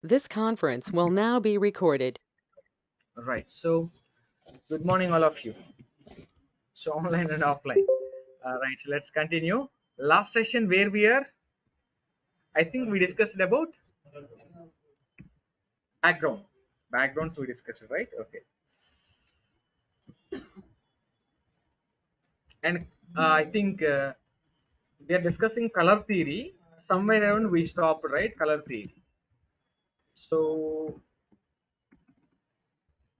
This conference will now be recorded. Right. So, good morning, all of you. So, online and offline. Right. So let's continue. Last session, where we are, I think we discussed about background. Backgrounds we discussed, right? Okay. And I think we are discussing color theory. Somewhere around we stopped, right? Color theory. So,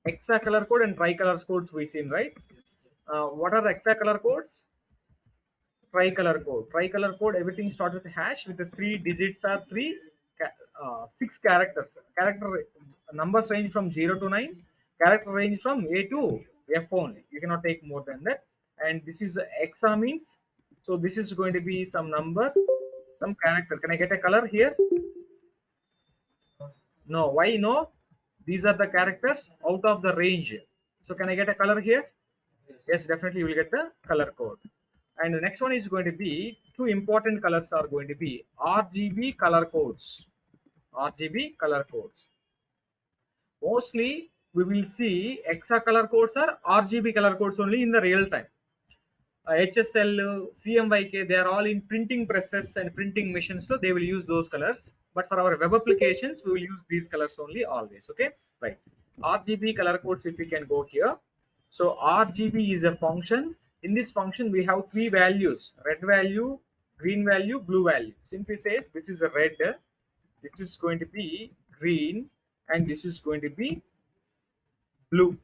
hexa color code and tricolor codes we seen, right? What are the hexa color codes? Tricolor code. Tricolor code, everything starts with hash with the 3 digits or six characters. Character numbers range from 0 to 9. Character range from A to F only. You cannot take more than that. And this is hexa means. So this is going to be some number, some character. Can I get a color here? No. Why no? These are the characters out of the range. So can I get a color here? Yes, definitely you will get the color code. And the next one is going to be two important colors are going to be RGB color codes. RGB color codes. Mostly we will see hexa color codes or RGB color codes only in the real time. HSL, CMYK, they are all in printing presses and printing machines, so they will use those colors. But for our web applications, we will use these colors only always. Okay, right. RGB color codes, if we can go here. So RGB is a function. In this function, we have three values: red value, green value, blue value. Simply says this is a red, this is going to be green, and this is going to be blue.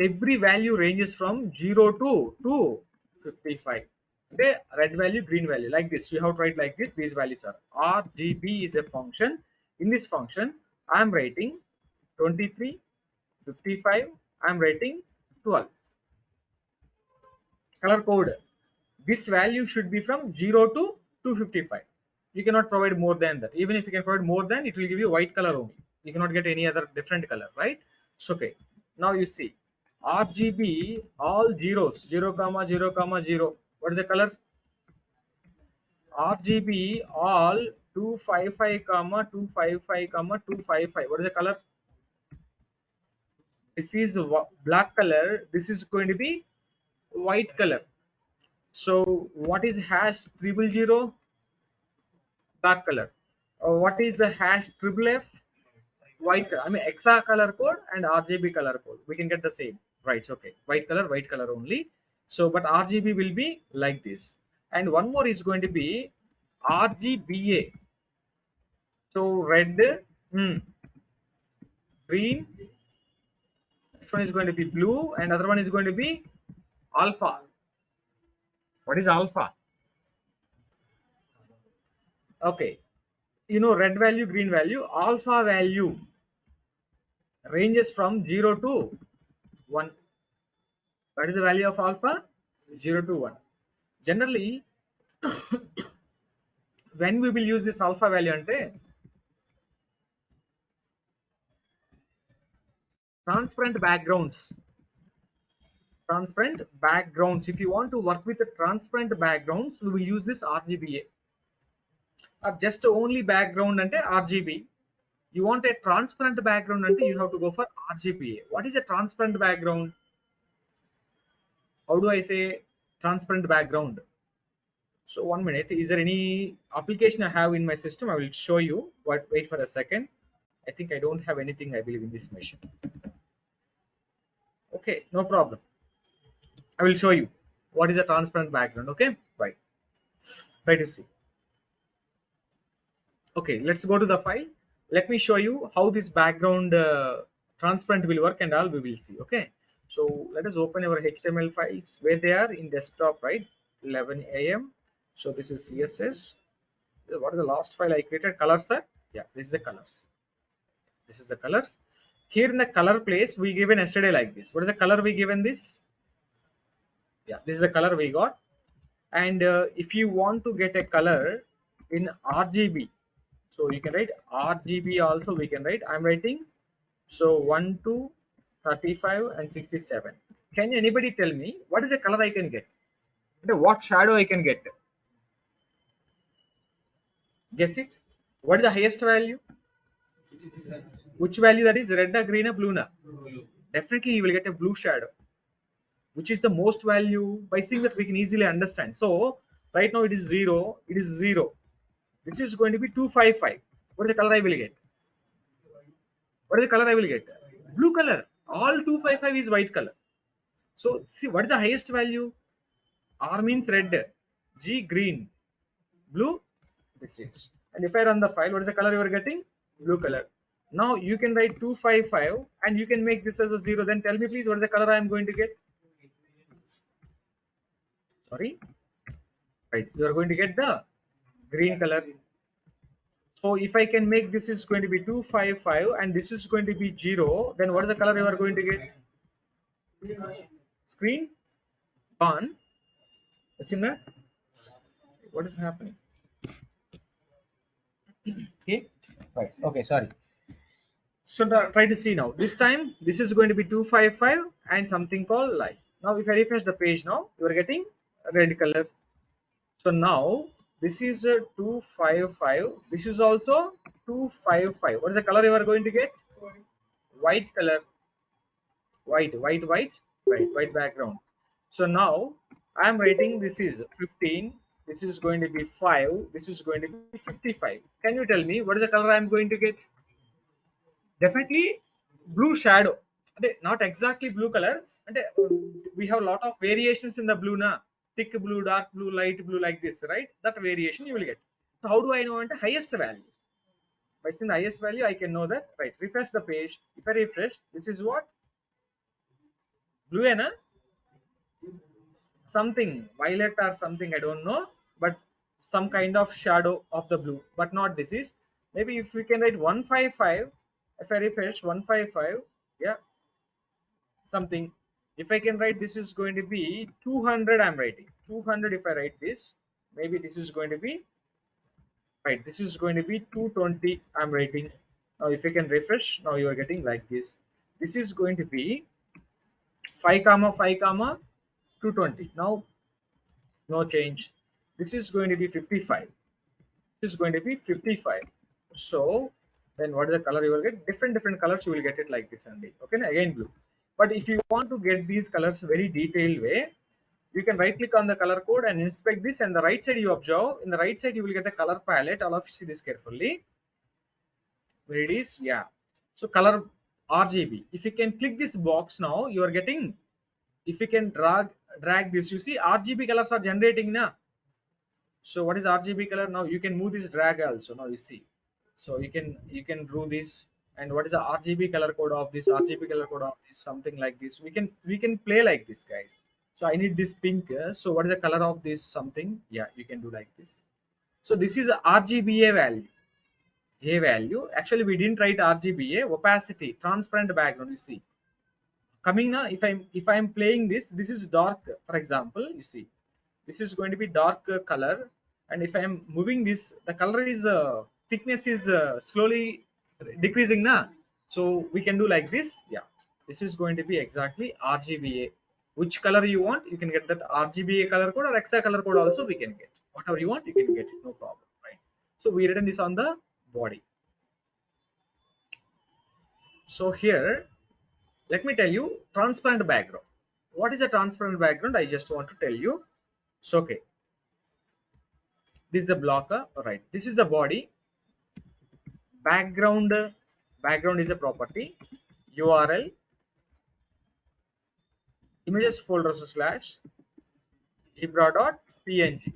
Every value ranges from 0 to 255. Okay, red value, green value, like this. You have to write like this. These values are RGB is a function. In this function, I am writing 23, 55. I am writing 12. Color code. This value should be from 0 to 255. You cannot provide more than that. Even if you can provide more than, it will give you white color only. You cannot get any other different color, right? So okay. Now you see RGB all zeros, 0 comma 0 comma 0. What is the color? RGB all 255 comma 255 comma 255. What is the color? This is black color. This is going to be white color. So what is hash triple zero? Black color. What is the hash triple F? White color. I mean hexa color code and RGB color code. We can get the same. Right. Okay. White color only. So but RGB will be like this. And one more is going to be RGBA. So red, green. Next one is going to be blue, and other one is going to be alpha. What is alpha? Okay. You know red value, green value. Alpha value ranges from 0 to 1. What is the value of alpha? 0 to 1. Generally, when we will use this alpha value ante transparent backgrounds. Transparent backgrounds. If you want to work with the transparent backgrounds, we will use this RGBA. Just only background ante RGB. You want a transparent background ante you have to go for RGBA. What is a transparent background? How do I say transparent background? So 1 minute. Is there any application I have in my system? I will show you. But wait for a second. I think I don't have anything, I believe, in this machine. Okay, no problem. I will show you what is a transparent background. Okay, right. Try to see. Okay, let's go to the file. Let me show you how this background transparent will work and all we will see. Okay, so let us open our HTML files where they are in desktop, right? 11 a.m. So this is CSS. What is the last file I created? Colors, sir. Yeah, this is the colors. This is the colors. Here in the color place, we given yesterday like this. What is the color we given this? Yeah, this is the color we got. And if you want to get a color in RGB, so you can write RGB also. We can write. I'm writing. So 1 to 35 and 67. Can anybody tell me what is the color I can get? What shadow I can get? Guess it. What is the highest value? Which value that is? Red or green or blue? Na? Definitely you will get a blue shadow. Which is the most value? By seeing that we can easily understand. So right now it is 0, it is 0. This is going to be 255. What is the color I will get? What is the color I will get? Blue color. All 255 is white color. So see what is the highest value? R means red, G green, blue this is. And if I run the file, what is the color you are getting? Blue color. Now you can write 255 and you can make this as a 0. Then tell me please what is the color I am going to get? Sorry. Right. You are going to get the green color. So if I can make this is going to be 255 and this is going to be 0, then what is the color you are going to get? Screen on. What is happening? Okay. Right. Okay. Sorry. So try to see now. This time this is going to be 255 and something called light. Now if I refresh the page now, you are getting red color. So now this is a 255. This is also 255. What is the color you are going to get? White color. White, white background. So now I am writing this is 15. This is going to be 5. This is going to be 55. Can you tell me what is the color I am going to get? Definitely blue shadow. Not exactly blue color. And we have a lot of variations in the blue na. Thick blue, dark blue, light blue, like this, right? That variation you will get. So how do I know the highest value? By seeing the highest value, I can know that. Right. Refresh the page. If I refresh, this is what? Blue na? Something violet or something, I don't know, but some kind of shadow of the blue, but not this is. Maybe if we can write 155, if I refresh 155, yeah, something. If I can write this is going to be 200, I'm writing 200. If I write this, maybe this is going to be right, this is going to be 220, I'm writing. Now if I can refresh, now you are getting like this. This is going to be 5 comma 5 comma 220. Now no change. This is going to be 55. This is going to be 55. So then what is the color you will get? Different colors you will get it like this only. Okay, again blue. But if you want to get these colors very detailed way, you can right click on the color code and inspect this, and the right side you observe. In the right side you will get the color palette. All of you see this carefully. Where it is, yeah. So color RGB. If you can click this box now, you are getting. If you can drag this, you see RGB colors are generating now. So what is RGB color? Now you can move this drag also. Now you see. So you can do this. And what is the RGB color code of this? RGB color code of this, something like this. We can play like this, guys. So I need this pink. So what is the color of this? Something. Yeah, you can do like this. So this is a RGBA value. A value. Actually, we didn't write RGBA. Opacity, transparent background. You see. Coming now, if I'm playing this is dark. For example, you see. This is going to be dark color, and if I am moving this, the color is thickness is slowly decreasing now. So we can do like this. Yeah, this is going to be exactly RGBA. Which color you want, you can get that RGBA color code, or extra color code also we can get. Whatever you want, you can get it, no problem, right? So we written this on the body. So here, let me tell you transparent background. What is a transparent background? I just want to tell you. So okay, this is the blocker. All right, this is the body. Background is a property. URL images folder slash zebra.png.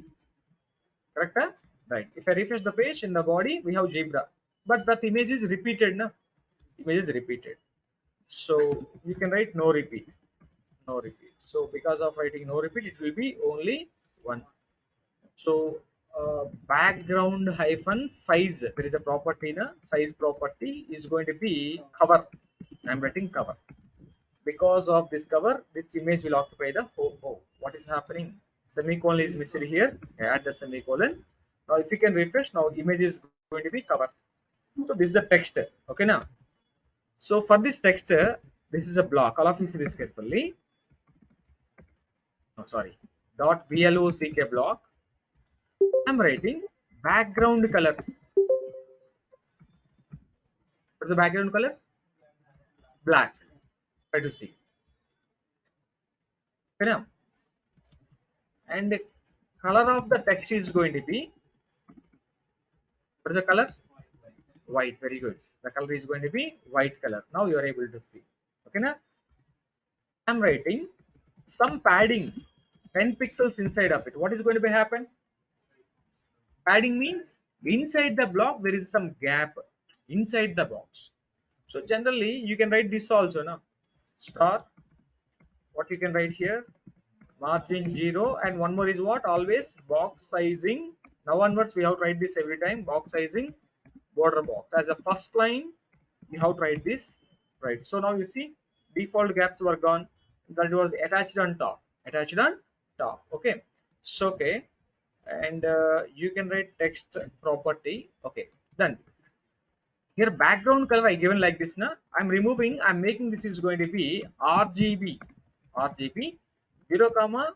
Correct? Huh? Right. If I refresh the page, in the body we have zebra, but that image is repeated. No? Image is repeated. So you can write no repeat. No repeat. So because of writing no repeat, it will be only one. So background hyphen size, there is a property na size property is going to be cover. I'm writing cover. Because of this cover, this image will occupy the whole. What is happening? Semicolon is missing here. Add the semicolon. Now if you can refresh, now image is going to be cover. So this is the text. Okay now. So for this text, this is a block. All of you see this carefully. Oh, sorry. Dot block block. I'm writing background color. What What's the background color? Black. Try to see. Okay, now. And the color of the text is going to be, what is the color? White. Very good. The color is going to be white color. Now you are able to see. Okay, now I'm writing some padding 10 pixels inside of it. What is going to be happen? Padding means inside the block there is some gap inside the box. So generally you can write this also now. Star. What you can write here? Margin 0, and one more is what? Always box sizing. Now onwards we have to write this every time. Box sizing, border box. As a first line, you have to write this. Right. So now you see default gaps were gone. That was attached on top. Attached on top. Okay. So okay. And you can write text property. Okay. Done. Here background color I given like this now. I'm removing. I'm making this is going to be RGB. RGB 0 comma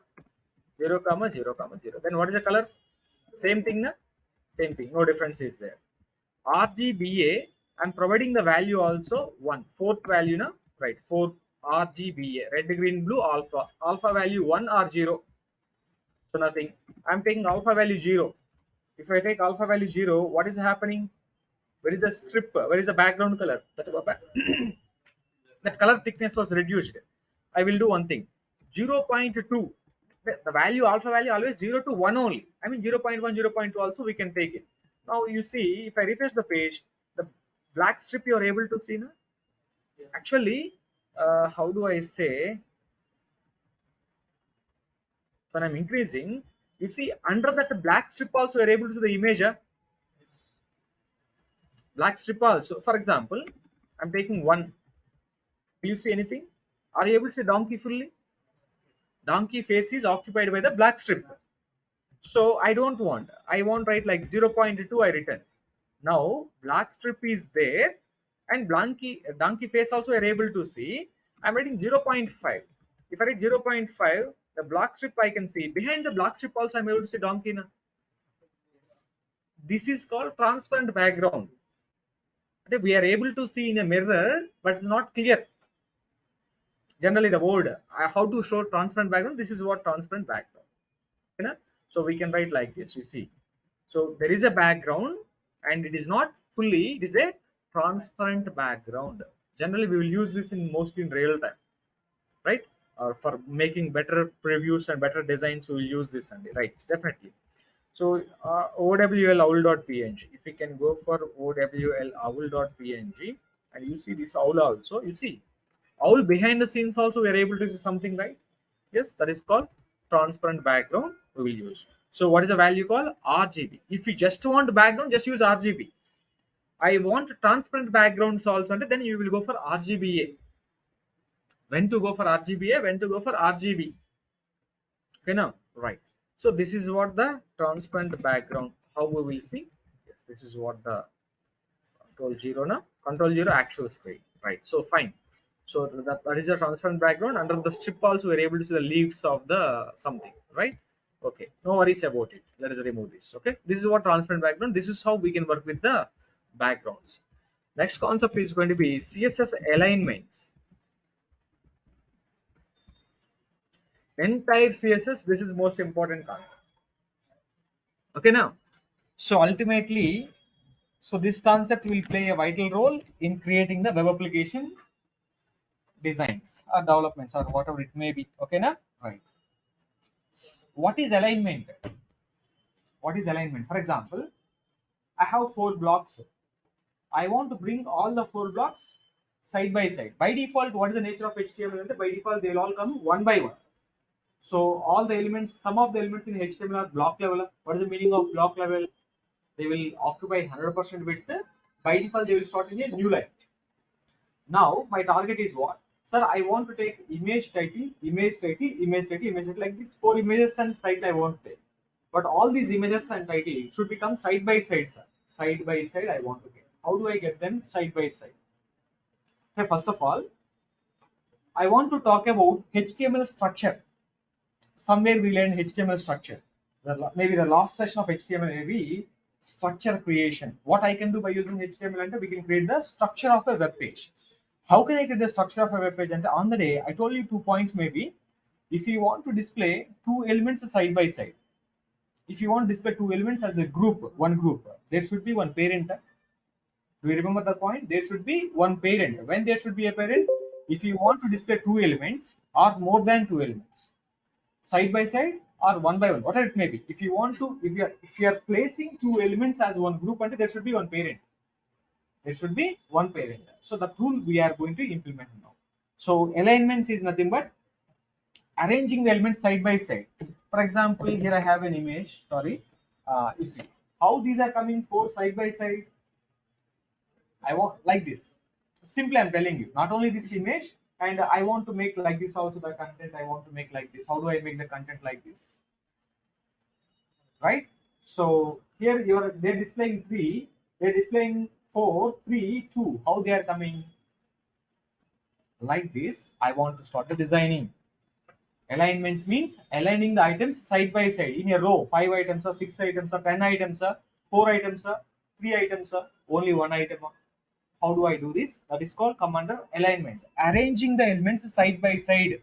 0 comma 0 comma 0. Then what is the color? Same thing na? Same thing, no difference is there. RGBA, I'm providing the value also 1, fourth value na, right? 4 RGBA, red, green, blue, alpha. Alpha value 1 or 0. So nothing. I'm taking alpha value 0. If I take alpha value 0, what is happening? Where is the strip? Where is the background color? That color thickness was reduced. I will do one thing. 0.2. The value, alpha value always 0 to 1 only. I mean 0.1, 0.2 also we can take it. Now you see, if I refresh the page, the black strip you are able to see now. Actually, how do I say? When I'm increasing, you see under that black strip also you are able to see the image. Black strip also. For example, I'm taking 1. Do you see anything? Are you able to see donkey fully? Donkey face is occupied by the black strip. So I don't want. I want write like 0.2. I written. Now black strip is there, and donkey face also are able to see. I'm writing 0.5. If I write 0.5, the black strip I can see. Behind the black strip also I'm able to see donkey now. This is called transparent background. We are able to see in a mirror, but it's not clear. Generally the word how to show transparent background, this is what transparent background. You know? So we can write like this, you see. So there is a background and it is not fully, it is a transparent background. Generally we will use this in mostly in real time, right? Or for making better previews and better designs we will use this, and right, definitely. So owl.png, if we can go for owl.png, and you see this owl also, you see owl behind the scenes also we are able to see something, right? Yes, that is called transparent background we will use. So what is the value called? RGB. If you just want background, just use RGB. I want transparent backgrounds also, and then you will go for RGBA. When to go for RGBA, when to go for RGB. Okay, now, right. So this is what the transparent background, how we will see. Yes, this is what the control 0 now. Control 0 actual screen, right? So fine. So that is a transparent background. Under the strip also we are able to see the leaves of the something, right? Okay, no worries about it. Let us remove this. Okay, this is what transparent background. This is how we can work with the backgrounds. Next concept is going to be CSS alignments. Entire CSS, this is most important concept. Okay, now, so ultimately, so this concept will play a vital role in creating the web application designs or developments or whatever it may be. Okay, now, right. What is alignment? What is alignment? For example, I have 4 blocks. I want to bring all the 4 blocks side by side. By default, what is the nature of HTML? By default, they will all come one by one. So all the elements, some of the elements in HTML are block level. What is the meaning of block level? They will occupy 100% width. By default, they will start in a new line. Now, my target is what? Sir, I want to take image title, image title, image title, image title, like this 4 images and title I want to take. But all these images and title should become side by side, sir. Side by side I want to get. How do I get them side by side? Okay, first of all, I want to talk about HTML structure. Somewhere we learned HTML structure. Maybe the last session of HTML maybe structure creation. What I can do by using HTML and we can create the structure of a web page. How can I create the structure of a web page? And on the day I told you 2 points maybe. If you want to display two elements side by side, if you want to display two elements as a group, one group, there should be one parent. Do you remember the point? There should be one parent. When there should be a parent, if you want to display two elements or more than two elements, side by side or one by one, whatever it may be. If you want to, if you are placing two elements as one group, and there should be one parent. There should be one parent. So the tool we are going to implement now. So alignments is nothing but arranging the elements side by side. For example, here I have an image. Sorry, you see how these are coming four side by side. I want like this. Simply, I'm telling you. Not only this image, and I want to make like this also the content. I want to make like this. How do I make the content like this? Right. So here they're displaying three. They're displaying 4, 3, 2. How they are coming? Like this. I want to start the designing. Alignments means aligning the items side by side in a row. 5 items or 6 items or 10 items or 4 items or 3 items or only one item. How do I do this? That is called come under alignments. Arranging the elements side by side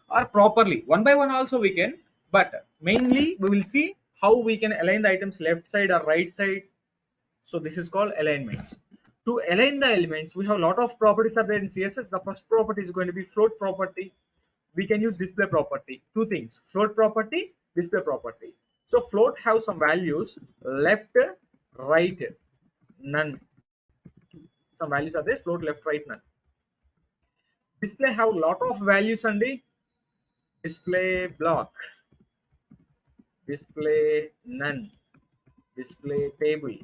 or properly. One by one also we can, but mainly we will see how we can align the items left side or right side. So this is called alignments. To align the elements, we have a lot of properties are there in CSS. The first property is going to be float property. We can use display property. Two things: float property, display property. So float have some values: left, right, none. Some values are there: float, left, right, none. Display have lot of values and display block, display none, display table,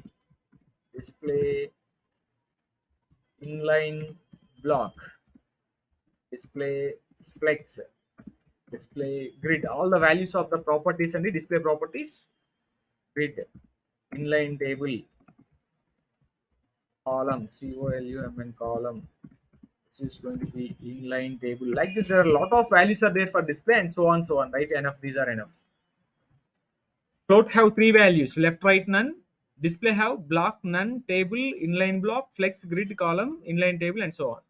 display inline block, display flex, display grid. All the values of the properties and the display properties: grid, inline table, column, column, column. This is going to be inline table. Like this, there are a lot of values are there for display and so on, so on. Right? Enough. These are enough. Float have three values: left, right, none. Display have block, none, table, inline block, flex, grid, column, inline table, and so on.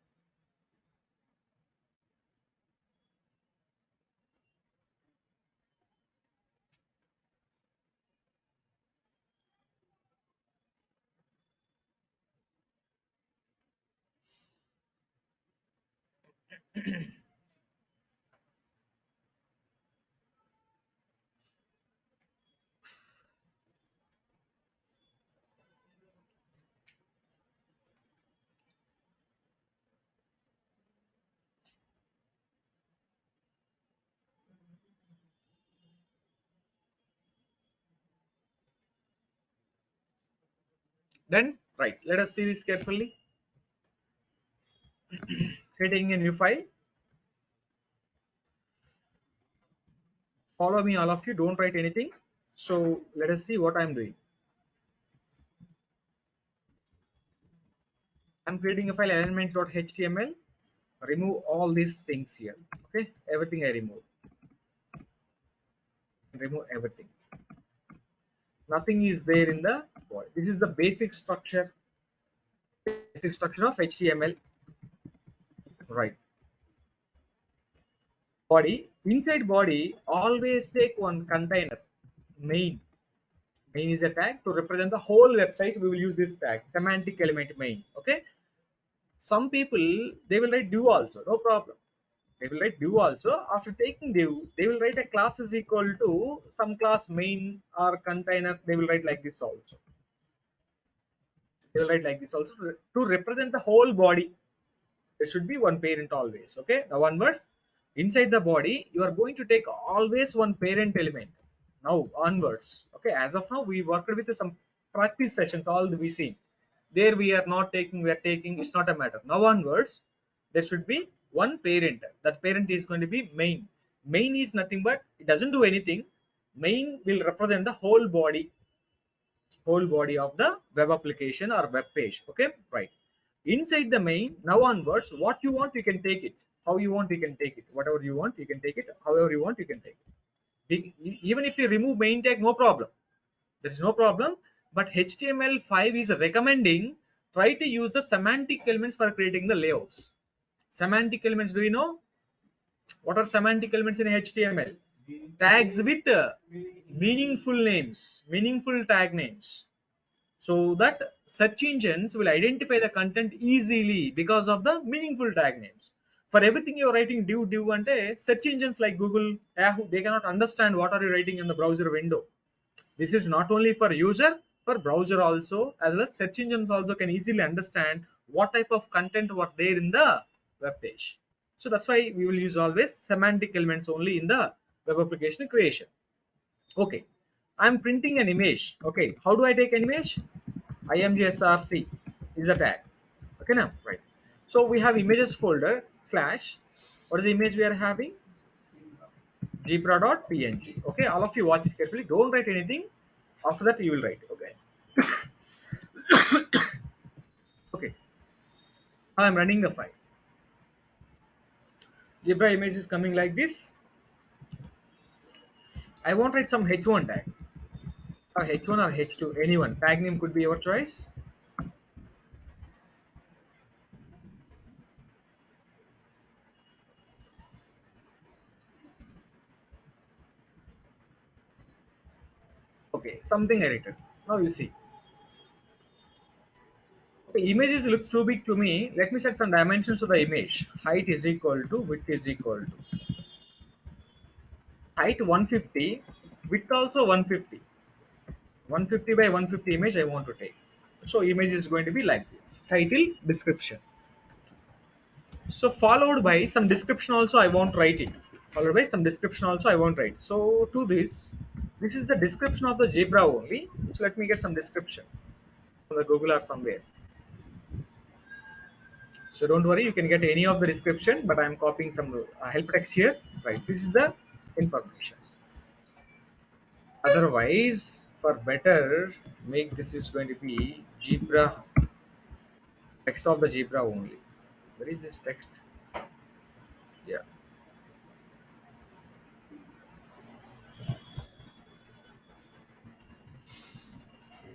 Then, right, let us see this carefully. Creating a new file. Follow me, all of you. Don't write anything. So let us see what I'm doing. I'm creating a file alignments.html. Remove all these things here. Okay, everything I remove. Remove everything. Nothing is there in the body. This is the basic structure. Basic structure of HTML. Right. Body. Inside body, always take one container. Main. Main is a tag to represent the whole website. We will use this tag, semantic element main. Okay. Some people they will write do also, no problem. They will write do also. After taking do, they will write a class is equal to some class main or container. They will write like this also. They will write like this also to represent the whole body. There should be one parent always. Okay. Now onwards, inside the body, you are going to take always one parent element. Now onwards. Okay. As of now, we worked with some practice session called VC. There we are not taking, we are taking, it's not a matter. Now onwards, there should be one parent. That parent is going to be main. Main is nothing but it doesn't do anything. Main will represent the whole body of the web application or web page. Okay, right. Inside the main, now onwards, what you want you can take it, how you want you can take it, whatever you want you can take it, however you want you can take it. Even if you remove main tag, no problem. There is no problem. but HTML5 is recommending try to use the semantic elements for creating the layouts. Semantic elements, do you know what are semantic elements in HTML? Tags with meaningful names, meaningful tag names, so that search engines will identify the content easily because of the meaningful tag names. For everything you're writing div and search engines like Google, Yahoo, they cannot understand what are you writing in the browser window. This is not only for user, for browser also, as well as search engines also can easily understand what type of content were there in the web page. So that's why we will use always semantic elements only in the web application creation. Okay, I'm printing an image. Okay, how do I take an image? imgsrc is a tag. Okay, now right. So we have images folder slash. What is the image we are having? Jibra.png. Okay, all of you watch it carefully. Don't write anything. After that, you will write. Okay. Okay. Now I'm running the file. Jibra image is coming like this. I want to write some h1 tag. Or h1 or h2, anyone. Tag name could be your choice. Okay, something I written. Now you see. Okay, images look too big to me. Let me set some dimensions to the image. Height is equal to width is equal to height 150, width also 150. 150 by 150 image I want to take. So image is going to be like this. Title, description. So followed by some description also I won't write it. Followed by some description also I won't write. So to this is the description of the zebra only. So let me get some description from the Google or somewhere. So don't worry, you can get any of the description, but I am copying some help text here. Right, this is the information. Otherwise, for better, make this is going to be zebra, text of the zebra only. Where is this text? Yeah,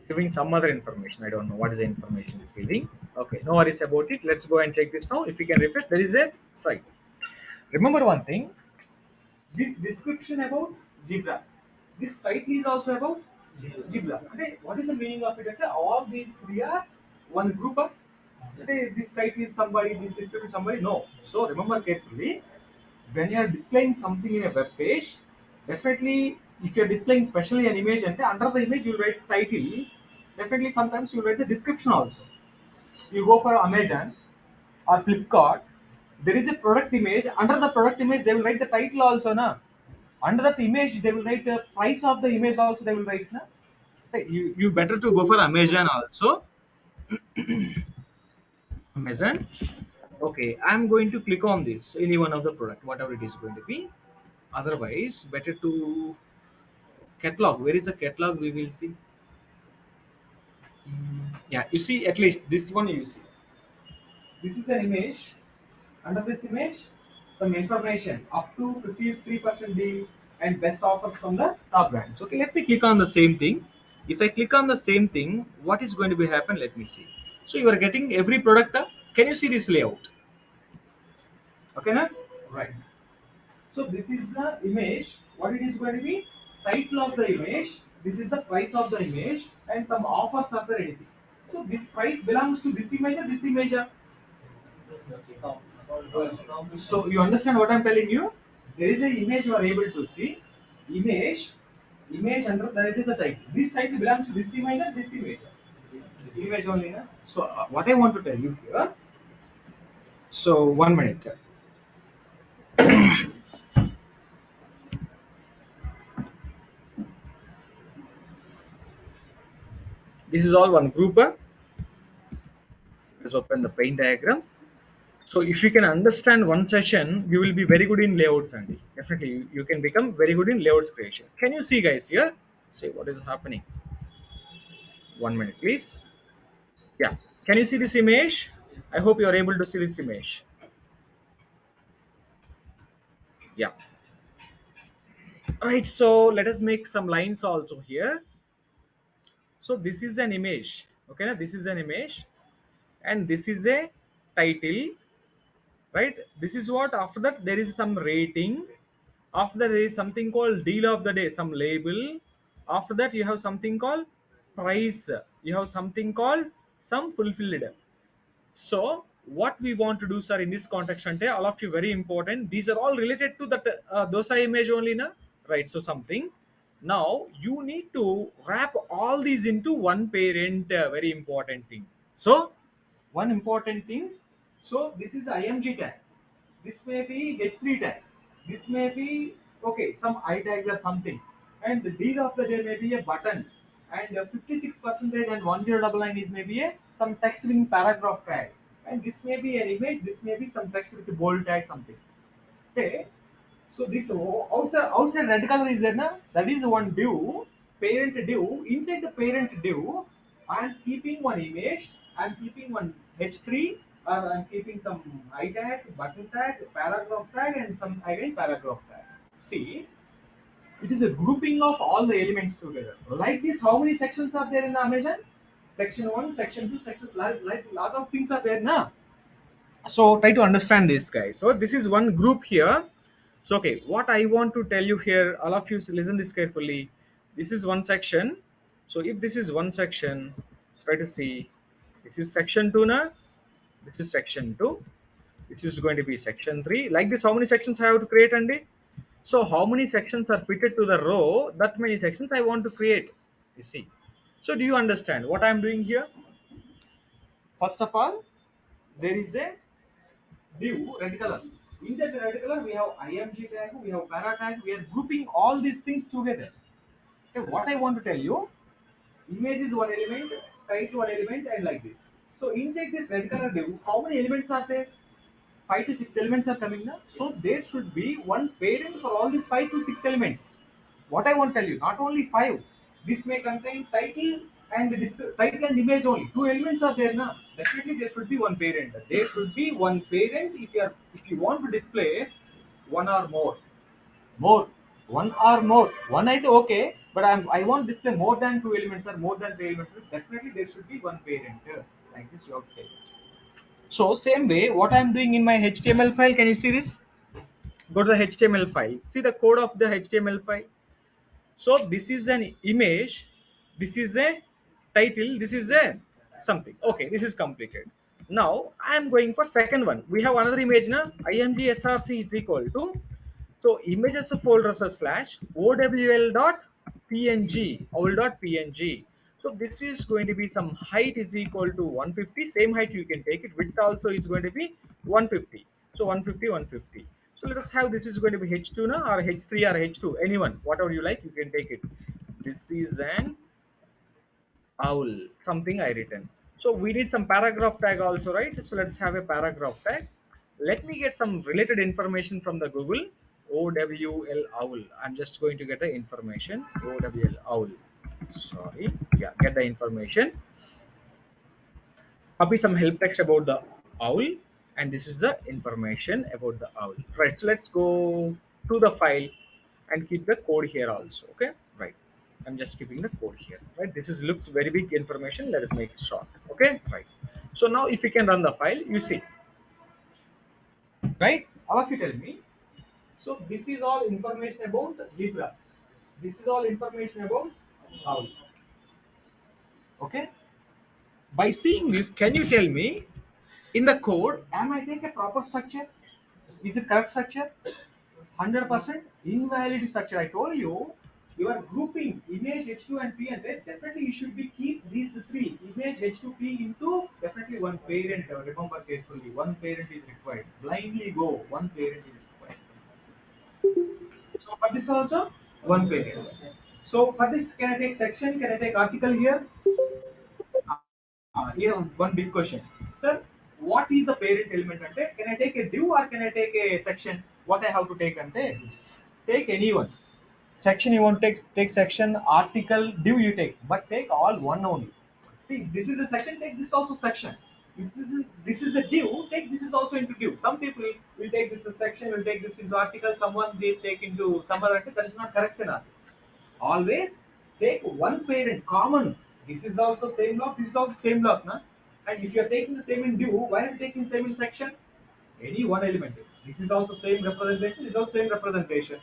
giving some other information. I don't know what is the information it's giving. Okay, no worries about it. Let's go and take this now. If you can refresh, there is a site. Remember one thing, this description about zebra, this title is also about zebra. Okay, what is the meaning of it? Okay, all these three are one group of, okay, this title is somebody, this description is somebody. No. So remember carefully, when you are displaying something in a web page, definitely if you are displaying specially an image and under the image you write title, definitely sometimes you write the description also. You go for Amazon or Flipkart, there is a product image. Under the product image, they will write the title also, na. Under that image, they will write the price of the image also. They will write, na. Hey, you better to go for Amazon also. Amazon. Okay, I'm going to click on this any one of the product, whatever it is going to be. Otherwise, better to catalog. Where is the catalog? We will see. Yeah, you see at least this one you see. This is an image. Under this image, some information up to 53% deal and best offers from the top brands. Okay, let me click on the same thing. If I click on the same thing, what is going to be happen? Let me see. So you are getting every product. Can you see this layout? Okay, na? Right. So this is the image. What it is going to be? Title of the image. This is the price of the image and some offers are there anything. So this price belongs to this image or this image. So you understand what I'm telling you? There is an image you are able to see. Image, image under there is a title. This title belongs to this image and this image. This image only. Na? So what I want to tell you here. So 1 minute. This is all one group. Let's open the paint diagram. So if you can understand one session, you will be very good in layouts, Andy. Definitely, you can become very good in layouts creation. Can you see, guys? Here, see what is happening. 1 minute, please. Yeah. Can you see this image? I hope you are able to see this image. Yeah. All right. So let us make some lines also here. So this is an image. Okay, now this is an image, and this is a title, right? This is what, after that there is some rating, after that there is something called deal of the day, some label, after that you have something called price, you have something called some fulfilled. So what we want to do, sir, in this context, ante all of you very important, these are all related to that dosa image only, na, right? So something, now you need to wrap all these into one parent, very important thing. So one important thing, so this is img tag, this may be h3 tag, this may be, okay, some I tags or something, and the deal of the day may be a button, and 56 percentage and 1099 is maybe a some text with paragraph tag, and this may be an image, this may be some text with a bold tag, something. Okay, so this outside red color is there, na? That is one div, parent div. Inside the parent div, I am keeping one image, I am keeping one h3, or I am keeping some I tag, button tag, paragraph tag, and some again paragraph tag. See, it is a grouping of all the elements together. Like this, how many sections are there in the Amazon? Section 1, section 2, section, like lot of things are there, na? So try to understand this, guys. So this is one group here. So okay, what I want to tell you here, all of you listen this carefully. This is one section. So if this is one section, try to see, this is section 2 now, this is section 2, this is going to be section 3. Like this, how many sections I have to create, Andy? So how many sections are fitted to the row, that many sections I want to create, you see. So do you understand what I am doing here? First of all, there is a div red color. Inside the red color, we have img tag, we have para tag. We are grouping all these things together. Okay, what I want to tell you, image is one element, title one element, and like this. So inside this red color div, how many elements are there? 5 to 6 elements are coming now. So there should be one parent for all these 5 to 6 elements. What I want to tell you, not only 5. This may contain title and title and image only. 2 elements are there now. Definitely there should be one parent. There should be one parent if you want to display one or more. More. One or more. One I say okay, but I want to display more than 2 elements or more than 3 elements. Definitely there should be one parent. Like this you have to take it. So same way, what I am doing in my HTML file, can you see this? Go to the HTML file. See the code of the HTML file. So this is an image, this is a title, this is a something. Okay, this is completed. Now I am going for second one. We have another image now. img src is equal to, so images folder slash owl.png, owl.png. So this is going to be some height is equal to 150. Same height you can take it. Width also is going to be 150. So 150, 150. So let us have, this is going to be H2 now, or H3 or H2, anyone, whatever you like, you can take it. This is an owl, something I written. So we need some paragraph tag also, right? So let's have a paragraph tag. Let me get some related information from the Google. OWL owl. I'm just going to get the information. OWL owl. Sorry. Yeah, get the information. Copy some help text about the owl, and this is the information about the owl, right? So let's go to the file and keep the code here also. Okay, right, I'm just keeping the code here, right? This is looks very big information, let us make it short. Okay, right. So now if you can run the file, you see, right? All of you tell me. So this is all information about zebra, this is all information about owl. Okay, by seeing this, can you tell me, in the code, am I take a proper structure? Is it correct structure? 100% invalid structure. I told you, you are grouping image h2 and p, and then definitely you should be keep these three image h2 p into definitely one parent. Remember carefully, one parent is required. Blindly go, one parent is required. So for this also, one parent. So for this, can I take section? Can I take article here? Here one big question, sir. What is the parent element? Ante, can I take a div or can I take a section? What I have to take? Ante, take anyone. Section you want to take section, article, div you take, but take all one only. See, this is a section, take this also section. If this is a div, take this is also into div. Some people will take this as section, will take this into article, someone they take into some other. That is not correct scenario. Always take one parent common. This is also same block, this is also same block, na? And if you are taking the same in div, why are you taking same in section? Any one element. This is also same representation, this is also same representation.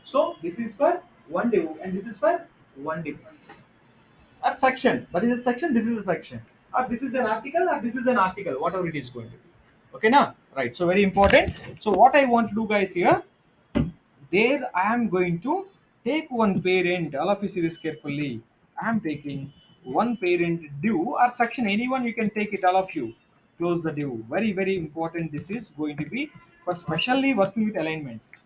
So this is for one div and this is for one div. Or section, that is a section, this is a section. Or this is an article or this is an article, whatever it is going to be. Okay, now, right? So very important. So what I want to do, guys, here, there I am going to take one parent. All of you see this carefully. I am taking one parent div or section, anyone you can take it, all of you. Close the div. Very, very important. This is going to be for specially working with alignments.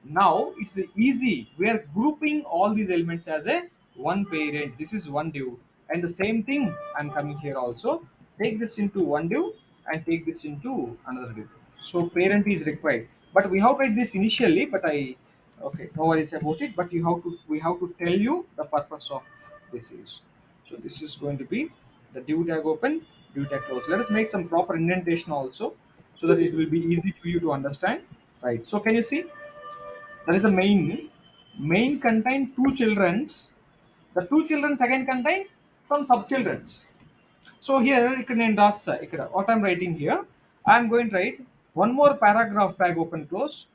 Now it's easy. We are grouping all these elements as a one parent. This is one div, and the same thing I'm coming here also. Take this into one div and take this into another div. So parent is required, but we have tried this initially. But I, okay, no worries about it. But you have to, we have to tell you the purpose of this is. So this is going to be the div tag open, div tag close. Let us make some proper indentation also, so that it will be easy for you to understand. Right. So can you see? That is the main. Main contain two childrens. The two children again contain some sub-childrens. So here you can endorse what I'm writing here. I'm going to write one more paragraph tag open close.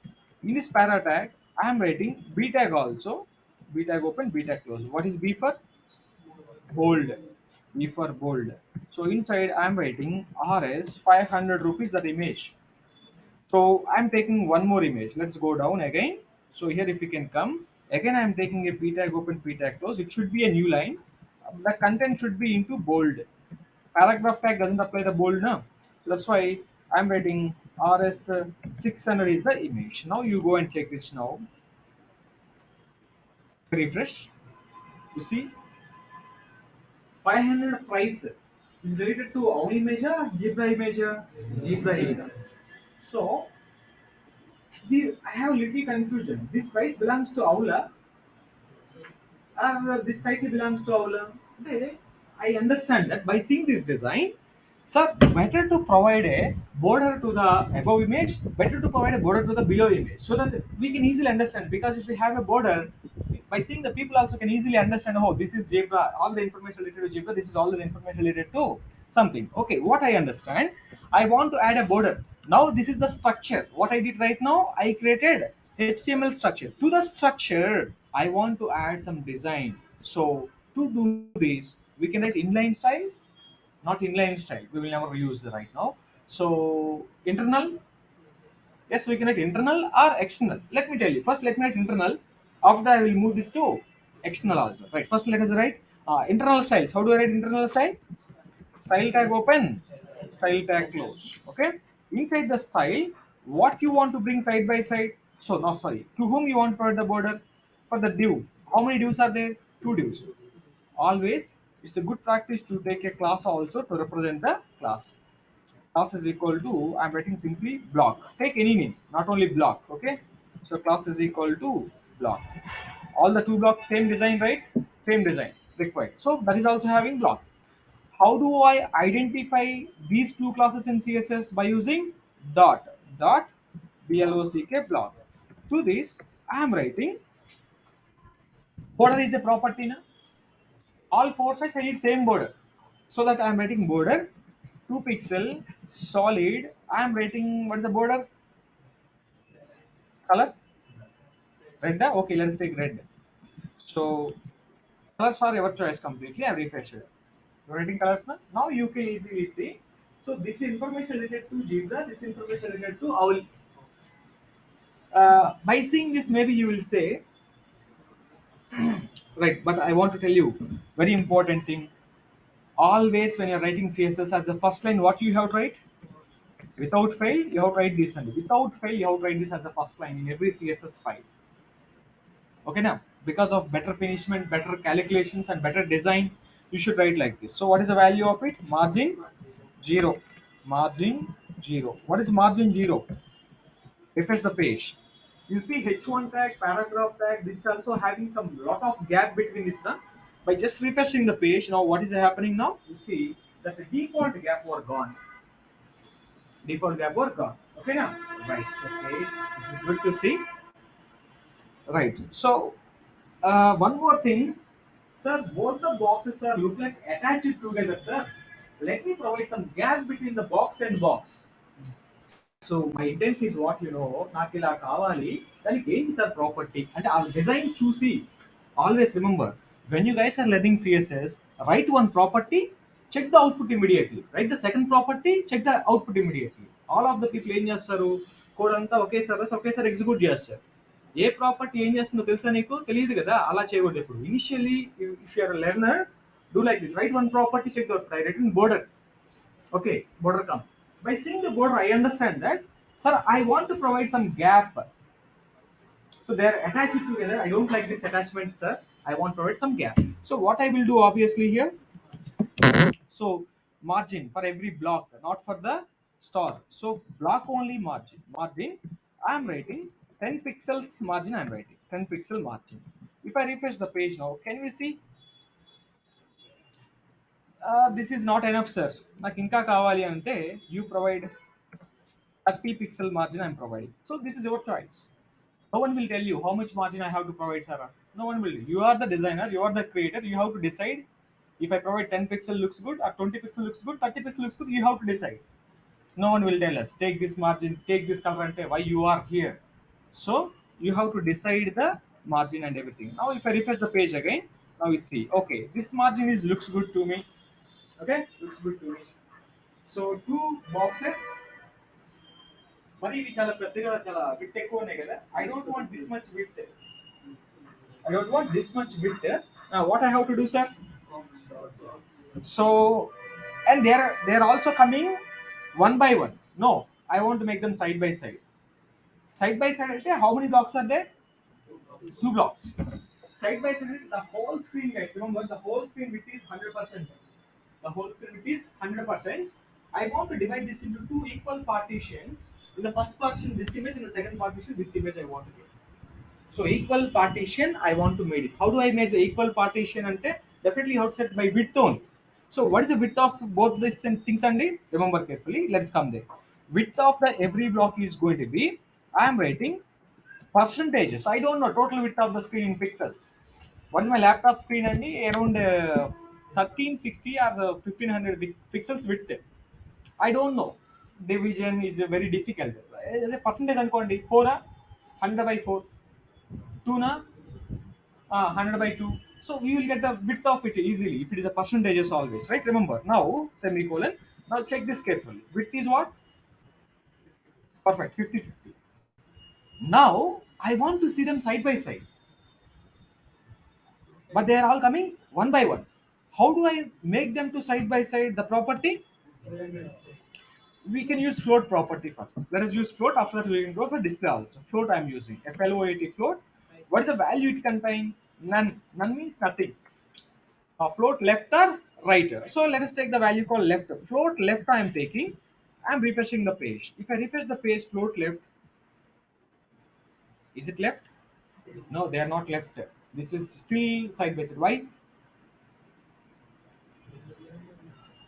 In this para tag, I am writing B tag also. B tag open, B tag close. What is B for? Bold. B for bold. So inside I am writing RS 500 rupees that image. So I'm taking one more image. Let's go down again. So here if you can come, again I'm taking a p tag open, p tag close. It should be a new line. The content should be into bold. Paragraph tag doesn't apply the bold now. So that's why I'm writing RS 600 is the image. Now you go and take this now. Refresh. You see 500 price is related to our image, zebra image, zebra image. So I have a little confusion. This price belongs to Aula this title belongs to Aula. I understand that by seeing this design, sir, better to provide a border to the above image, better to provide a border to the below image, so that we can easily understand. Because if we have a border, by seeing the people also can easily understand. Oh, this is zebra. All the information related to zebra. This is all the information related to something. Okay, what I understand, I want to add a border. Now this is the structure. What I did right now, I created HTML structure. To the structure, I want to add some design. So to do this, we can write inline style, not inline style. We will never use the right now. So internal, yes, we can write internal or external. Let me tell you. First, let me write internal. After that, I will move this to external also. Right. First, let us write internal styles. How do I write internal style? Style tag open, style tag close. Okay. Inside the style, what you want to bring side by side. So, no, sorry. To whom you want to provide the border? For the div. How many divs are there? Two divs. Always, it's a good practice to take a class also to represent the class. Class is equal to, I'm writing simply block. Take any name, not only block. Okay. So class is equal to block. All the two blocks, same design, right? Same design required. So that is also having block. How do I identify these two classes in CSS? By using dot block block. To this, I am writing border is a property. Na? All four sides I need same border. So that I am writing border 2 pixel solid. I am writing what is the border color? Red. Okay, let's take red. So colors are your choice completely. I refresh it. You're writing colors now. Now you can easily see. So this information related to zebra, this information related to owl. By seeing this, maybe you will say, right, but I want to tell you very important thing. Always when you're writing CSS as the first line, what you have to write? Without fail, you have to write this, and without fail, you have to write this as the first line in every CSS file. Okay, now because of better finishment, better calculations, and better design, you should write like this. So, what is the value of it? Margin 0. Margin 0. What is margin 0? Refresh the page. You see H1 tag, paragraph tag. This is also having some lot of gap between this one. By just refreshing the page, now what is happening now? You see that the default gap were gone. Default gap were gone. Okay now, right? Okay, this is good to see. Right. So one more thing. Sir, both the boxes are look like attached together, sir. Let me provide some gap between the box and box. So my intent is what నాకు ఇలా కావాలి దానికి ఏంటి sir property అంటే ఆ design చూసి always remember when you guys are learning CSS, write one property, check the output immediately, write the second property, check the output immediately. All of the people ఏం చేస్తారు కోడ్ అంతా ఒకేసారి execute చేస్తారు. ఏ property ఏం చేస్తుందో తెలుసా నీకు తెలియదు కదా అలా చేయకూడదు. ఇప్పుడు initially if you are learner do like this, write one property, check the output. I written border. Okay, border come. By seeing the border, I understand that, sir, I want to provide some gap. So they are attached together. I don't like this attachment, sir. I want to provide some gap. So what I will do obviously here, so margin for every block, not for the star. So block only margin. I am writing 10 pixels margin. I am writing 10 pixel margin. If I refresh the page now, can we see? This is not enough, sir. నాకు ఇంకా కావాలి అంటే you provide 30 pixel margin I'm providing. So this is your choice. No one will tell you how much margin I have to provide, Sarah. No one will. You are the designer, you are the creator. You have to decide if I provide 10 pixel looks good or 20 pixel looks good, 30 pixel looks good. You have to decide. No one will tell us take this margin, take this color, and why you are here. So you have to decide the margin and everything. Now if I refresh the page again, now we see okay, this margin is looks good to me. Okay, looks good to me. So two boxes. మరి ఇవి చాలా పెద్దగా చాలా with ఎక్కువ ఉన్నాయి కదా. I don't want this much width. I don't want this much width. Now what I have to do, sir? So and they are also coming one by one. No, I want to make them side by side. Side by side, how many blocks are there? Two blocks. Side by side, the whole screen, guys. Remember, the whole screen width is 100%. The whole screen width is 100%. I want to divide this into two equal partitions. In the first partition, this image. In the second partition, this image I want to get. So equal partition, I want to make it. How do I make the equal partition? Ante definitely you have to set by width only. So what is the width of both these things? Andy, remember carefully. Let's come there. Width of the every block is going to be. I am writing percentages. I don't know total width of the screen in pixels. What is my laptop screen? Andy, around 1360 or 1500 pixels width. I don't know. Division is very difficult. The percentage అనుకోండి 4 100 by 4. 2 na 100 by 2. So we will get the width of it easily if it is a percentages always, right? Remember now semicolon. Now check this carefully. Width is what? Perfect, 50-50. Now I want to see them side by side, but they are all coming one by one. How do I make them to side by side? The property, we can use float property first. Let us use float. After that we can go for display also. Float I am using float float. What is the value it contain? None means nothing. Float left or right. So let us take the value called left. Float left I am taking. I am refreshing the page. If I refresh the page, float left. Is it left? No, they are not left. This is still side by side. Why?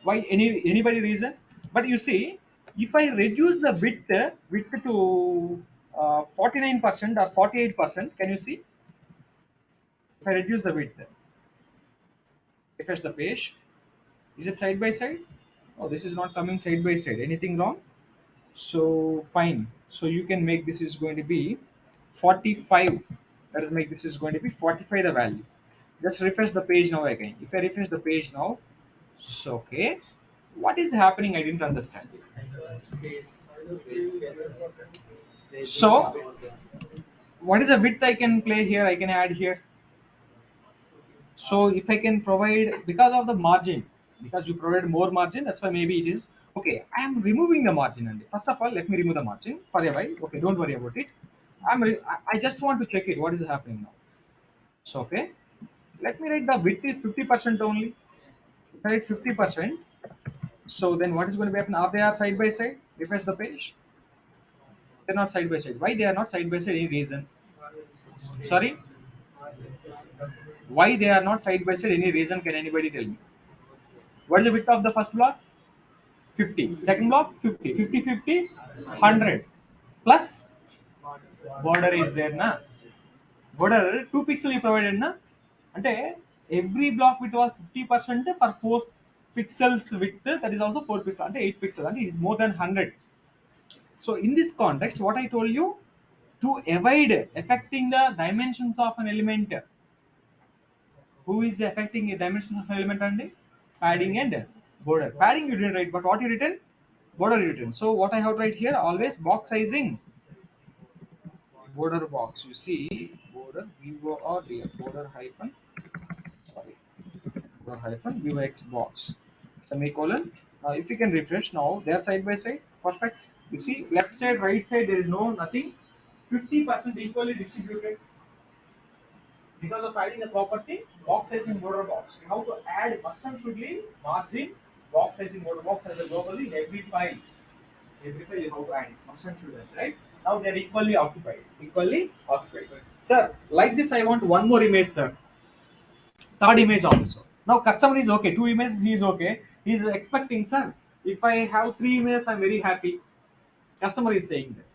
Why? Anybody reason? But you see, if I reduce the width to 49% or 48%, can you see? If I reduce the width, refresh the page. Is it side by side? Oh, this is not coming side by side. Anything wrong? So fine. So you can make this is going to be 45. Let us make this is going to be 45 the value. Just refresh the page now again. If I refresh the page now, so okay. What is happening? I didn't understand. So what is the width I can play here? I can add here. So if I can provide because of the margin, because you provide more margin, that's why maybe it is okay. I am removing the margin and first of all, let me remove the margin for a while. Okay, don't worry about it. I just want to check it. What is happening now? So okay, let me write the width is 50% only. If I write 50%, so then what is going to happen? Are they are side by side? Refresh the page. They're not side by side. Why they are not side by side? Any reason? Sorry. Why they are not side by side? Any reason? Can anybody tell me? What is the width of the first block? 50. Second block 50. 50 50 100 plus border is there na. Border 2 pixel you provided na. అంటే every block width was 50% for 4 pixels width, that is also 4 pixels and 8 pixels, and it is more than 100. So in this context, what I told you, to avoid affecting the dimensions of an element, who is affecting the dimensions of an element, and padding and border. Padding you didn't write, but what you written? Border you written. So what I have to write here, always box sizing, border box. You see, border border hyphen, sorry, border hyphen UX box, semicolon. If you can refresh now, they are side by side, perfect. You see, left side, right side, there is no nothing, 50% equally distributed. Because of adding the property box sizing border box, we have to add must and should be margin box sizing border box as a globally in every file. Every file you have to add it, must and should have, right? Now they are equally occupied. Equally occupied. Sir, like this, I want one more image, sir. Third image also. Now customer is okay. Two images he is okay. He is expecting, sir, if I have three images, I'm very happy. Customer is saying that.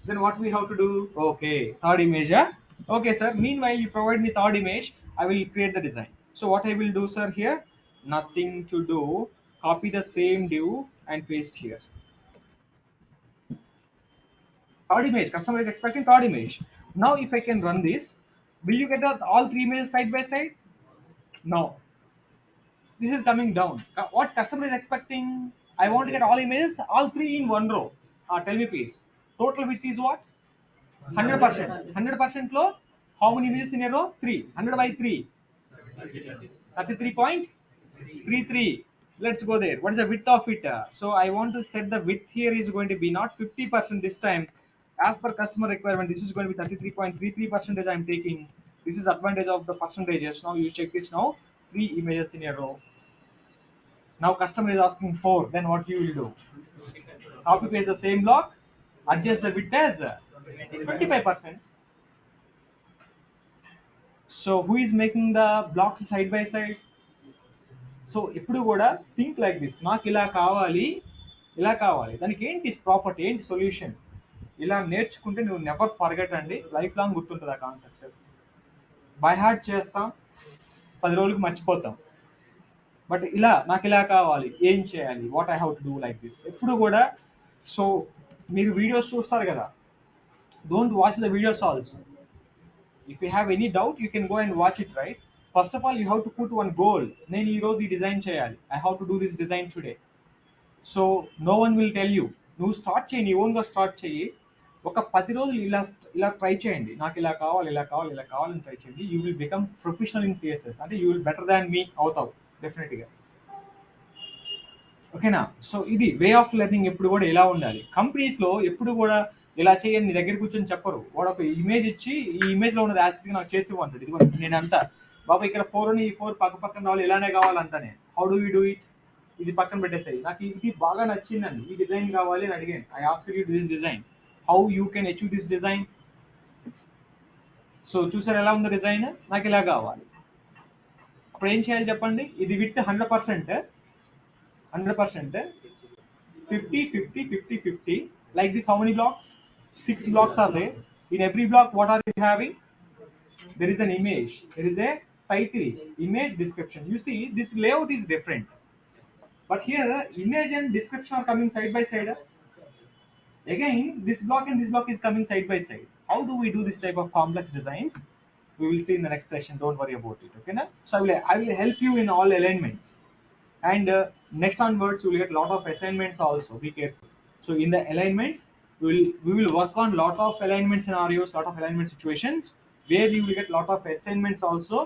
Then what we have to do? Okay, third image. Yeah? Okay, sir. Meanwhile, you provide me third image. I will create the design. So what I will do, sir, here? Nothing to do. Copy the same div and paste here. Third image. Customer is expecting third image. Now, if I can run this, will you get all three images side by side? No. This is coming down. What customer is expecting? I want to get all images, all three in one row. Tell me please. Total width is what? 100%. 100% low. How many images in a row? 3. 100 by 3. 33.33. Let's go there. What is the width of it? So I want to set the width here is going to be not 50% this time. As per customer requirement, this is going to be 33.33% I'm taking. This is advantage of the percentages. Now you check this now. 3 images in a row. Now customer is asking 4. Then what you will do? Copy paste the same block. Adjust the width as 25%. So who is making the blocks side by side? So ఎప్పుడు కూడా think like this, నాకు ఇలా కావాలి, ఇలా కావాలి, దానికి ఏంటి property, ఏంటి సొల్యూషన్, ఇలా నేర్చుకుంటే నువ్వు నెవర్ ఫర్గెట్ అండి, లైఫ్ లాంగ్ గుర్తుంటుంది ఆ కాన్సెప్ట్. బై హార్ట్ చేస్తాం, 10 రోజులకు మర్చిపోతాం, బట్ ఇలా నాకు ఇలా కావాలి, ఏం చేయాలి, what I have to do like this ఎప్పుడు కూడా. సో మీరు వీడియోస్ చూస్తారు కదా, don't watch the videos also. If you have any doubt, you can go and watch it, right? First of all, you have to put one goal. నేను ఈ రోజు ఈ design చేయాలి, I have to do this design today. So no one will tell you. నువ్వు start చేయి, నీ ఓన్గా start చేయి. ఒక 10 రోజులు ఇలా ఇలా ట్రై చేయండి, నాకు ఇలా కావాలి, ఇలా కావాలి, ఇలా కావాలని ట్రై చేయండి. You will become professional in CSS, అంటే యూ విల్ బెటర్ దాన్ మీ అవుతావు డెఫినెట్గా. ఓకేనా? సో ఇది వే ఆఫ్ లెర్నింగ్. ఎప్పుడు కూడా ఎలా ఉండాలి, కంపెనీస్లో ఎప్పుడు కూడా ఇలా చేయండి నీ దగ్గర కూర్చొని చెప్పరు. వాడు ఒక ఇమేజ్ ఇచ్చి, ఈ ఇమేజ్ లో ఉన్నది యాసిడ్గా నాకు చేసి ఇవ్వంటాడు. ఇదిగో నేను అంతా బాబా ఇక్కడ 4 ఈ 4 పక్క పక్కన రావాలి, ఇలానే కావాలంటానే. How do you do it? ఇది పక్కన పెట్టేసాయి, నాకు ఇది బాగా నచ్చిందండి, ఈ డిజైన్ కావాలి అని అడిగాను. I ask you this design, how you can achieve this design. So చూసారు ఎలా ఉందో డిజైన్, నాకు ఇలా కావాలి. అప్పుడు ఏం చేయాలి చెప్పండి? ఇది with 100%, 100%, 50 50 50 50 like this. How many blocks? 6 blocks are there. In every block, what are you having? There is an image, there is a title, image, description. You see, this layout is different, but here image and description are coming side by side. Again, this block and this block is coming side by side. How do we do this type of complex designs? We will see in the next session. Don't worry about it. Okay na? So I will help you in all alignments, and next onwards you will get a lot of assignments also. Be careful. So in the alignments, we will work on lot of alignment scenarios, lot of alignment situations, where you will get lot of assignments also.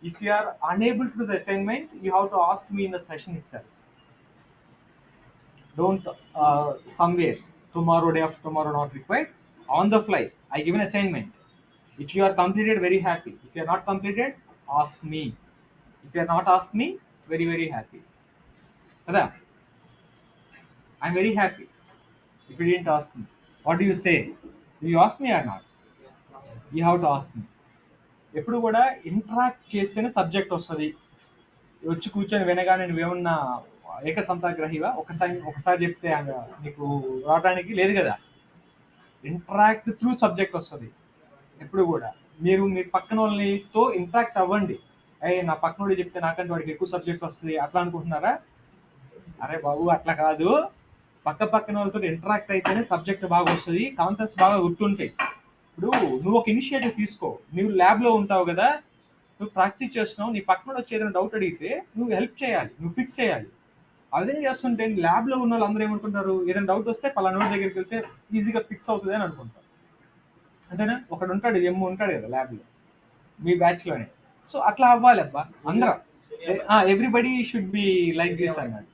If you are unable to do the assignment, you have to ask me in the session itself. Don't somewhere tomorrow, day after tomorrow, not required. On the fly, I give an assignment. If you are completed, very happy. If you are not completed, ask me. If you are not asked me, very very happy. Kada? I'm very happy if you didn't ask me. What do you say? Do you ask me or not? You have to ask me. ఎప్పుడు కూడా interact చేస్తేనే subject వస్తుంది. వచ్చి కూర్చొని వినగానే నువ్వేమన్నా ఏకసంతాగ్రహివా? ఒకసారి చెప్తే నీకు రావడానికి లేదు కదా. ఇంటరాక్ట్ త్రూ సబ్జెక్ట్ వస్తుంది. ఎప్పుడు కూడా మీరు పక్కన వాళ్ళతో ఇంటరాక్ట్ అవ్వండి. నా పక్కనోడు చెప్తే నాకంటే వాడికి ఎక్కువ సబ్జెక్ట్ వస్తుంది అట్లా అనుకుంటున్నారా? అరే బాబు అట్లా కాదు, పక్కన వాళ్ళతో ఇంటరాక్ట్ అయితేనే సబ్జెక్ట్ బాగా వస్తుంది, కాన్సెప్ట్స్ బాగా గుర్తుంటాయి. ఇప్పుడు నువ్వు ఒక ఇనిషియేటివ్ తీసుకో, నువ్వు ల్యాబ్ లో ఉంటావు కదా, నువ్వు ప్రాక్టీస్ చేస్తున్నావు, నీ పక్కన వచ్చి ఏదైనా డౌట్ అడిగితే నువ్వు హెల్ప్ చేయాలి, నువ్వు ఫిక్స్ చేయాలి. అదే చేస్తుంటే ల్యాబ్ లో ఉన్న వాళ్ళు అందరూ ఏమనుకుంటారు, ఏదైనా డౌట్ వస్తే పలానా దగ్గరికి వెళ్తే ఈజీగా ఫిక్స్ అవుతుంది అని అనుకుంటారు. అంతేనా? ఒకడు ఉంటాడు, ఉంటాడు కదా ల్యాబ్ లో మీ బ్యాచ్ లోనే. సో అట్లా అవ్వాలి అబ్బా అందరం, everybody should be like this అన్నట్టు.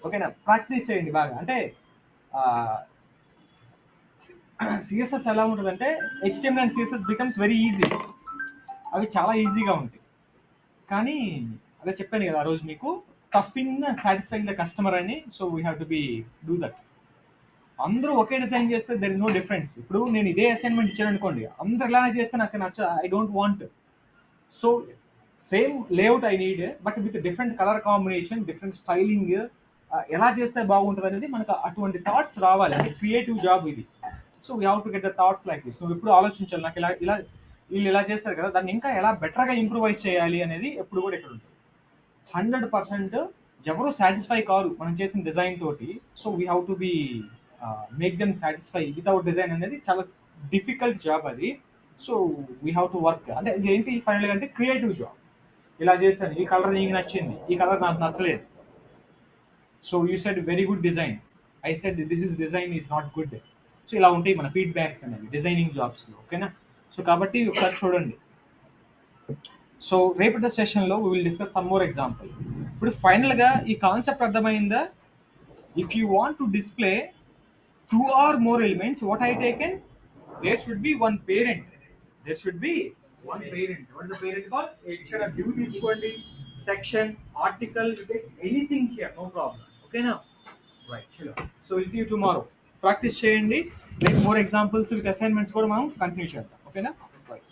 ఓకేనా? ప్రాక్టీస్ చేయండి బాగా. అంటే సిఎస్ఎస్ ఎలా ఉంటుందంటే HTML and CSS becomes very easy, అవి చాలా ఈజీగా ఉంటాయి. కానీ అదే చెప్పాను కదా ఆ రోజు మీకు, tough in satisfying the customer అని. So we have to be do that. అందరూ ఒకే డిజైన్ చేస్తే దెర్ ఇస్ నో డిఫరెన్స్. ఇప్పుడు నేను ఇదే అసైన్మెంట్ ఇచ్చాను అనుకోండి, అందరు ఇలానే చేస్తే నాకు నచ్చ, I don't want. So same layout I need, but with different colour combination, different styling, ఎలా చేస్తే బాగుంటుంది అనేది మనకు అటువంటి థాట్స్ రావాలి. అంటే క్రియేటివ్ జాబ్ ఇది. So we have to get the thoughts like this. నువ్వు ఎప్పుడు ఆలోచించాలి, నాకు ఇలా వీళ్ళు ఇలా చేస్తారు కదా, దాన్ని ఇంకా ఎలా బెటర్గా ఇంప్రూవైజ్ చేయాలి అనేది ఎప్పుడు కూడా ఇక్కడ ఉంటుంది. 100% ఎవరు సాటిస్ఫై కారు మనం చేసిన డిజైన్ తోటి. So we have to B make them satisfy without design అనేది చాలా డిఫికల్ట్ జాబ్ అది. So we have to work. అంటే ఇది ఏంటి ఫైనల్గా అంటే క్రియేటివ్ జాబ్. ఇలా చేశాను, ఈ కలర్ నీకు నచ్చింది, ఈ కలర్ నాకు నచ్చలేదు. So you said very good design, I said this is design is not good. So ఇలా ఉంటాయి మన ఫీడ్బ్యాక్స్ అనేవి డిజైనింగ్ జాబ్స్లో. ఓకేనా? సో కాబట్టి ఒకసారి చూడండి. సో రేపటి సెషన్లో we will discuss some more example. ఇప్పుడు ఫైనల్గా ఈ కాన్సెప్ట్ అర్థమైందా? If you want to display 2 or more elements, what I taken, there should be one parent. There should be one parent. What is the parent called? Ikkada view తీసుకోండి, section, article, anything here, no problem. Okay now? Right, sure. So we'll see you tomorrow. Practice చేయండి. Make more examples with assignments కూడా మనం continue చేద్దాం. ఓకేనా? Right.